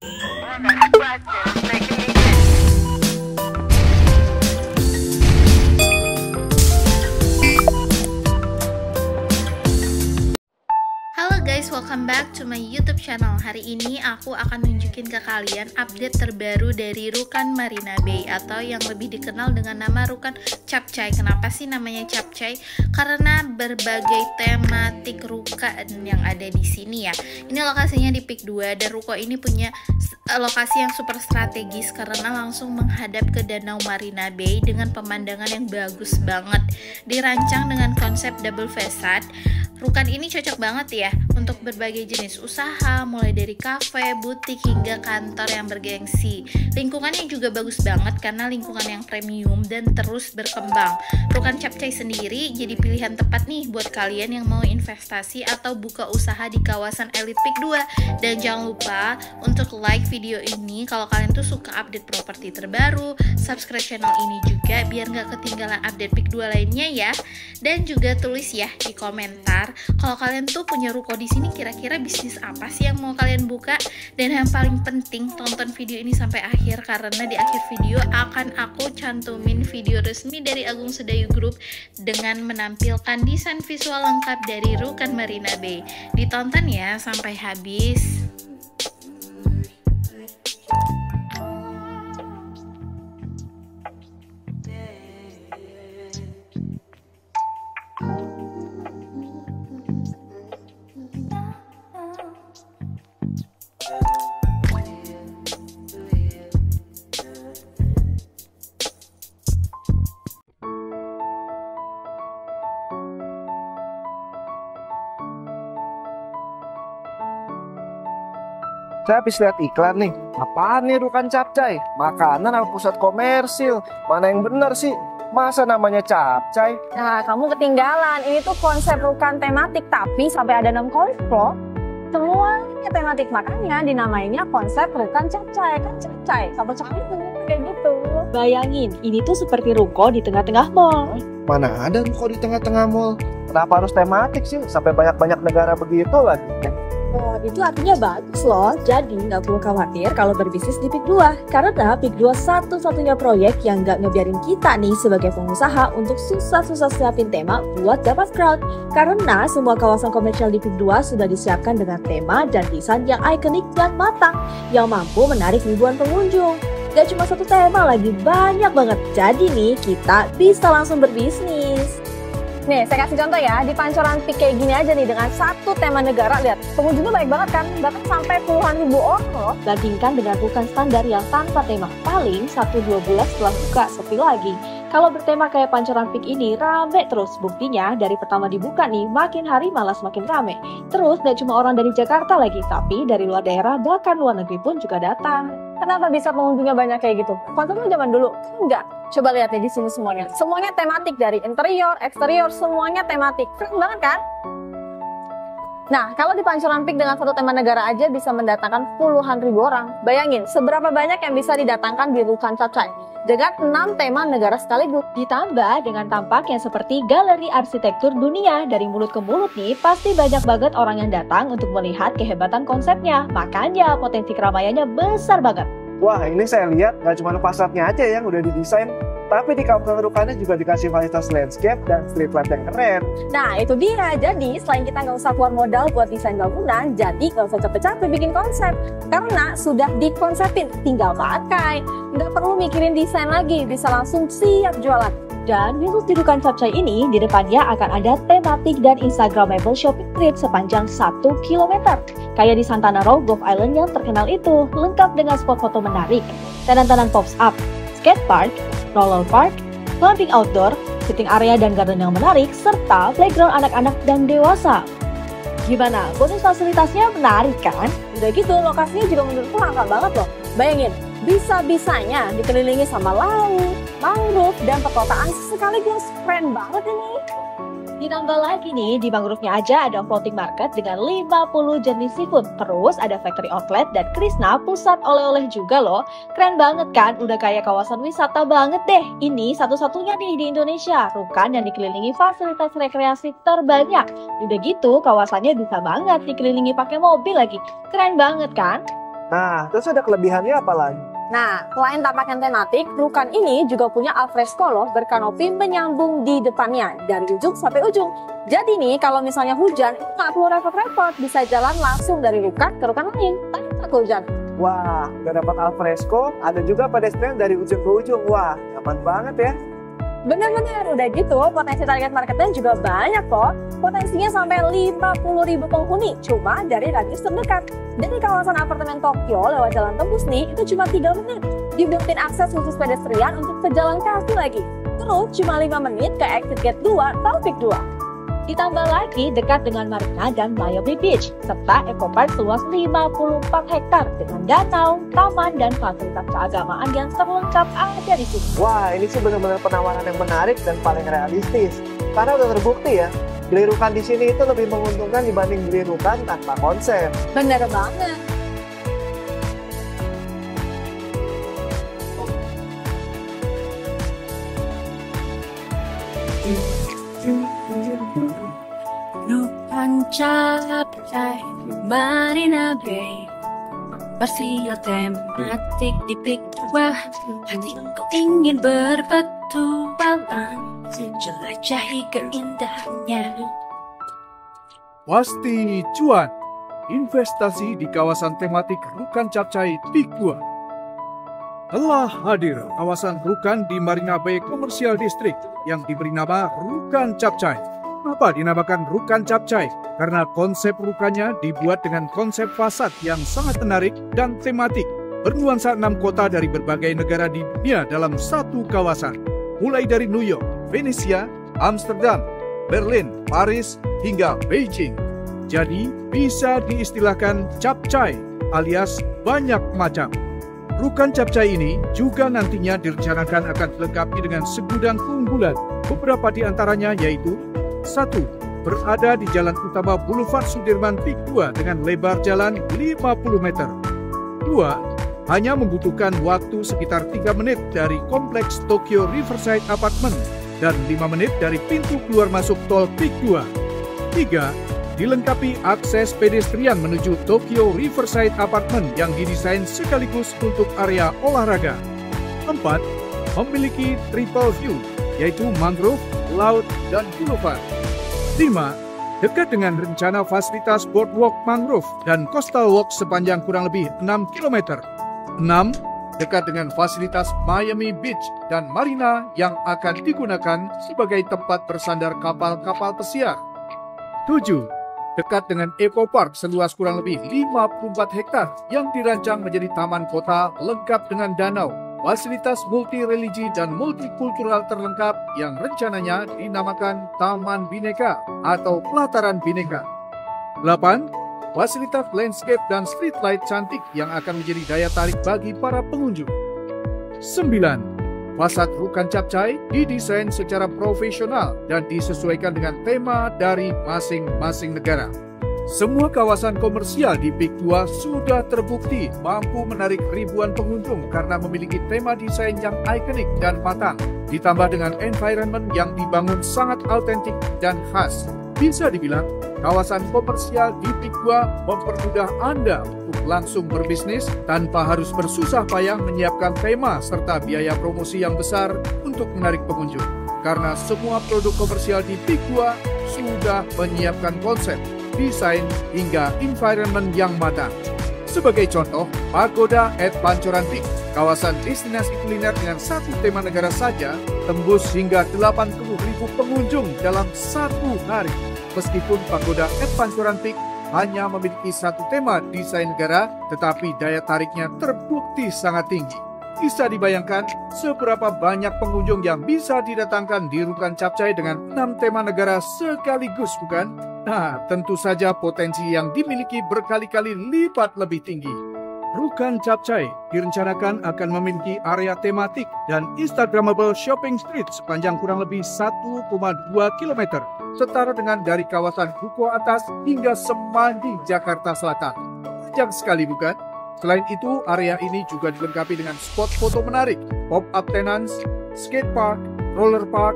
Halo guys, welcome back to my YouTube channel. Hari ini aku akan nunjukin ke kalian update terbaru dari Rukan Marina Bay atau yang lebih dikenal dengan nama Rukan Capcay. Kenapa sih namanya Capcay? Karena berbagai tematik rukan yang ada di sini ya. Ini lokasinya di Pik 2 dan ruko ini punya lokasi yang super strategis karena langsung menghadap ke Danau Marina Bay dengan pemandangan yang bagus banget. Dirancang dengan konsep double facade. Rukan ini cocok banget ya untuk berbagai jenis usaha, mulai dari kafe, butik, hingga kantor yang bergengsi. Lingkungannya juga bagus banget karena lingkungan yang premium dan terus berkembang. Rukan Capcay sendiri jadi pilihan tepat nih buat kalian yang mau investasi atau buka usaha di kawasan elit Pik 2. Dan jangan lupa untuk like video ini kalau kalian tuh suka update properti terbaru, subscribe channel ini juga biar nggak ketinggalan update Pik 2 lainnya ya. Dan juga tulis ya di komentar kalau kalian tuh punya ruko di sini, kira-kira bisnis apa sih yang mau kalian buka. Dan yang paling penting, tonton video ini sampai akhir karena di akhir video akan aku cantumin video resmi dari Agung Sedayu Group dengan menampilkan desain visual lengkap dari Rukan Marina Bay. Ditonton ya sampai habis. Saya habis lihat iklan nih. Apaan nih Rukan Capcay? Makanan apa pusat komersil? Mana yang benar sih? Masa namanya Capcay? Nah, kamu ketinggalan. Ini tuh konsep rukan tematik, tapi sampai ada 6 konsep. Semuanya tematik, makanya dinamainya konsep rukan Capcay. Kan Capcay, sama cakep kayak gitu. Bayangin, ini tuh seperti ruko di tengah-tengah mall. Mana ada ruko di tengah-tengah mall? Kenapa harus tematik sih? Sampai banyak-banyak negara begitu lagi. Oh, itu artinya bagus loh. Jadi nggak perlu khawatir kalau berbisnis di Pik 2. Karena Pik 2 satu-satunya proyek yang nggak ngebiarin kita nih sebagai pengusaha untuk susah-susah siapin tema buat dapat crowd. Karena semua kawasan komersial di Pik 2 sudah disiapkan dengan tema dan desain yang ikonik dan matang yang mampu menarik ribuan pengunjung. Gak cuma satu tema lagi, banyak banget. Jadi nih kita bisa langsung berbisnis. Nih, saya kasih contoh ya, di Pancoran Pik kayak gini aja nih, dengan satu tema negara, lihat, pengunjungnya baik banget kan, bahkan sampai puluhan ribu orang loh. Bandingkan dengan rukan standar yang tanpa tema, paling 1-2 bulan setelah buka sepi lagi. Kalau bertema kayak Pancoran Pik ini, rame terus. Buktinya, dari pertama dibuka nih, makin hari malah semakin rame. Terus, gak cuma orang dari Jakarta lagi, tapi dari luar daerah, bahkan luar negeri pun juga datang. Kenapa bisa pengunjungnya banyak kayak gitu? Konsepnya zaman dulu, enggak. Coba lihat nih di sini semuanya. Semuanya tematik, dari interior, eksterior, semuanya tematik. Keren banget kan? Nah, kalau di Pancoran Pik dengan satu tema negara aja bisa mendatangkan puluhan ribu orang. Bayangin, seberapa banyak yang bisa didatangkan di Rukan Capcay dengan 6 tema negara sekaligus. Ditambah dengan tampak yang seperti galeri arsitektur dunia. Dari mulut ke mulut nih, pasti banyak banget orang yang datang untuk melihat kehebatan konsepnya. Makanya potensi keramaiannya besar banget. Wah, ini saya lihat gak cuma fasadnya aja yang udah didesain, tapi di kawasan rukannya juga dikasih fasilitas landscape dan street light yang keren. Nah, itu dia. Jadi, selain kita nggak usah keluar modal buat desain bangunan, jadi nggak usah capek-capek bikin konsep. Karena sudah dikonsepin, tinggal pakai. Nggak perlu mikirin desain lagi, bisa langsung siap jualan. Dan khusus di Rukan Capcay ini, di depannya akan ada tematik dan instagramable shopping trip sepanjang 1 km. Kayak di Santana Row Golf Island yang terkenal itu, lengkap dengan spot foto menarik, tenan-tenan pops up, skate park, roller park, camping outdoor, sitting area dan garden yang menarik, serta playground anak-anak dan dewasa. Gimana? Bonus fasilitasnya menarik kan? Udah gitu, lokasinya juga menurutku lengkap banget loh. Bayangin, bisa-bisanya dikelilingi sama laut, mangrove, dan perkotaan sekaligus. Keren banget ini. Ditambah lagi nih, di mangrove-nya aja ada floating market dengan 50 jenis seafood. Terus ada factory outlet dan Krishna pusat oleh-oleh juga loh. Keren banget kan? Udah kayak kawasan wisata banget deh. Ini satu-satunya nih di Indonesia. Rukan yang dikelilingi fasilitas rekreasi terbanyak. Udah gitu, kawasannya bisa banget dikelilingi pakai mobil lagi. Keren banget kan? Nah, terus ada kelebihannya apa lagi? Nah, selain tampakan tematik, Rukan ini juga punya alfresco loh, berkanopi menyambung di depannya, dari ujung sampai ujung. Jadi nih, kalau misalnya hujan, nggak perlu repot-repot, bisa jalan langsung dari Rukan ke Rukan lain, tanpa hujan. Wah, udah dapat alfresco, ada juga pedestrian dari ujung ke ujung. Wah, nyaman banget ya. Bener-bener, udah gitu, potensi target marketnya juga banyak kok. Potensinya sampai 50.000 penghuni, cuma dari radius terdekat. Dari kawasan apartemen Tokyo lewat jalan tembus nih, itu cuma 3 menit. Dibuatin akses khusus pedestrian untuk pejalan kaki lagi. Terus cuma 5 menit ke exit gate 2, Taufik 2. Ditambah lagi dekat dengan Marina dan Miami Beach, serta Ecopark seluas 54 hektar dengan danau, taman, dan fasilitas keagamaan yang terlengkap ada di sini. Wah, ini sih benar-benar penawaran yang menarik dan paling realistis. Karena udah terbukti ya, beli Rukan di sini itu lebih menguntungkan dibanding beli Rukan tanpa konsep. Bener banget. Rukan Capcay Marina Bay, Barsia tematik di Peak 2. Hatiku ingin berpetualang, jelajahi keindahannya. Pasti cuan. Investasi di kawasan tematik Rukan Capcay Peak 2. Telah hadir kawasan Rukan di Marina Bay Commercial District yang diberi nama Rukan Capcay. Kenapa dinamakan Rukan Capcay? Karena konsep rukannya dibuat dengan konsep fasad yang sangat menarik dan tematik, bernuansa 6 kota dari berbagai negara di dunia dalam satu kawasan. Mulai dari New York, Venesia, Amsterdam, Berlin, Paris, hingga Beijing. Jadi bisa diistilahkan capcay alias banyak macam. Rukan Capcay ini juga nantinya direncanakan akan dilengkapi dengan segudang keunggulan. Beberapa di antaranya yaitu 1. Berada di jalan utama Boulevard Sudirman Peak 2 dengan lebar jalan 50 meter. 2. Hanya membutuhkan waktu sekitar 3 menit dari kompleks Tokyo Riverside Apartment dan 5 menit dari pintu keluar masuk tol Peak 2. 3. Dilengkapi akses pedestrian menuju Tokyo Riverside Apartment yang didesain sekaligus untuk area olahraga. 4. Memiliki triple view, yaitu mangrove, laut, dan boulevard. 5. Dekat dengan rencana fasilitas boardwalk mangrove dan coastal walk sepanjang kurang lebih 6 km. 6. Dekat dengan fasilitas Miami Beach dan Marina yang akan digunakan sebagai tempat bersandar kapal-kapal pesiar. 7. Dekat dengan Ecopark seluas kurang lebih 54 hektar yang dirancang menjadi taman kota lengkap dengan danau, fasilitas multi-religi dan multikultural terlengkap yang rencananya dinamakan Taman Bhinneka atau Pelataran Bhinneka. 8. Fasilitas landscape dan street light cantik yang akan menjadi daya tarik bagi para pengunjung. 9. Fasad Rukan Capcay didesain secara profesional dan disesuaikan dengan tema dari masing-masing negara. Semua kawasan komersial di Peak 2 sudah terbukti mampu menarik ribuan pengunjung karena memiliki tema desain yang ikonik dan matang, ditambah dengan environment yang dibangun sangat autentik dan khas. Bisa dibilang, kawasan komersial di Peak 2 mempermudah Anda untuk langsung berbisnis tanpa harus bersusah payah menyiapkan tema serta biaya promosi yang besar untuk menarik pengunjung. Karena semua produk komersial di Peak 2 sudah menyiapkan konsep, desain, hingga environment yang matang. Sebagai contoh, Pagoda at Pancoran Peak, kawasan destinasi kuliner dengan satu tema negara saja, tembus hingga 80.000 pengunjung dalam satu hari. Meskipun Pagoda at Pancoran Peak hanya memiliki satu tema desain negara, tetapi daya tariknya terbukti sangat tinggi. Bisa dibayangkan seberapa banyak pengunjung yang bisa didatangkan di Rukan Capcay dengan 6 tema negara sekaligus, bukan? Nah, tentu saja potensi yang dimiliki berkali-kali lipat lebih tinggi. Rukan Capcay direncanakan akan memiliki area tematik dan Instagramable shopping street sepanjang kurang lebih 1,2 km, setara dengan dari kawasan Duku Atas hingga Semanggi, Jakarta Selatan. Panjang sekali, bukan? Selain itu, area ini juga dilengkapi dengan spot foto menarik, pop-up tenants, skate park, roller park,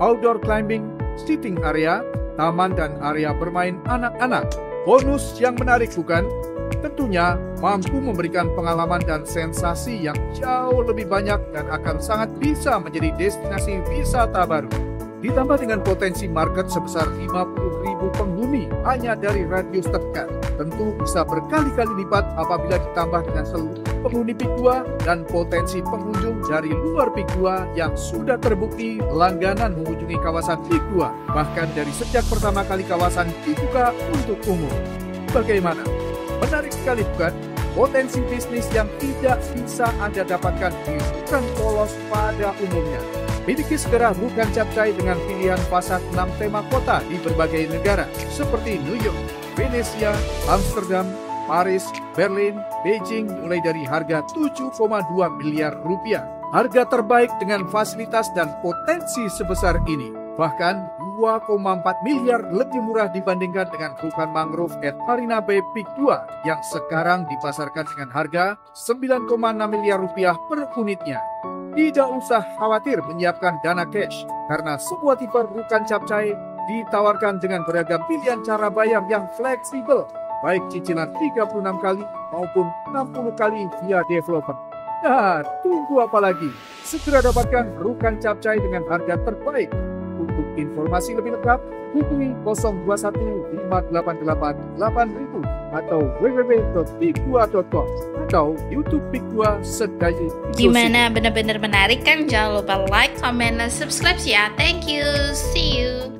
outdoor climbing, seating area, taman dan area bermain anak-anak. Bonus yang menarik, bukan? Tentu tentunya mampu memberikan pengalaman dan sensasi yang jauh lebih banyak dan akan sangat bisa menjadi destinasi wisata baru. Ditambah dengan potensi market sebesar 50.000 penghuni hanya dari radius terdekat. Tentu bisa berkali-kali lipat apabila ditambah dengan seluruh penghuni Peak 2 dan potensi pengunjung dari luar Peak 2 yang sudah terbukti langganan mengunjungi kawasan Peak 2, bahkan dari sejak pertama kali kawasan dibuka untuk umum. Bagaimana? Menarik sekali bukan? Potensi bisnis yang tidak bisa Anda dapatkan di Rukan Polos pada umumnya. Miliki segera Rukan Capcay dengan pilihan fasad 6 tema kota di berbagai negara seperti New York, Venesia, Amsterdam, Paris, Berlin, Beijing mulai dari harga 7,2 miliar rupiah. Harga terbaik dengan fasilitas dan potensi sebesar ini. Bahkan 2,4 miliar lebih murah dibandingkan dengan Rukan Mangrove at Marina Bay Peak 2 yang sekarang dipasarkan dengan harga 9,6 miliar rupiah per unitnya. Tidak usah khawatir menyiapkan dana cash, karena semua tipe Rukan Capcay ditawarkan dengan beragam pilihan cara bayar yang fleksibel, baik cicilan 36 kali maupun 60 kali via developer. Nah, tunggu apa lagi? Segera dapatkan Rukan Capcay dengan harga terbaik. Untuk informasi lebih lengkap, hubungi 021 588 8000 atau www.peak2.com atau YouTube Peak 2 Sedayu. Gimana, benar-benar menarik kan? Jangan lupa like, comment, dan subscribe ya. Thank you, see you.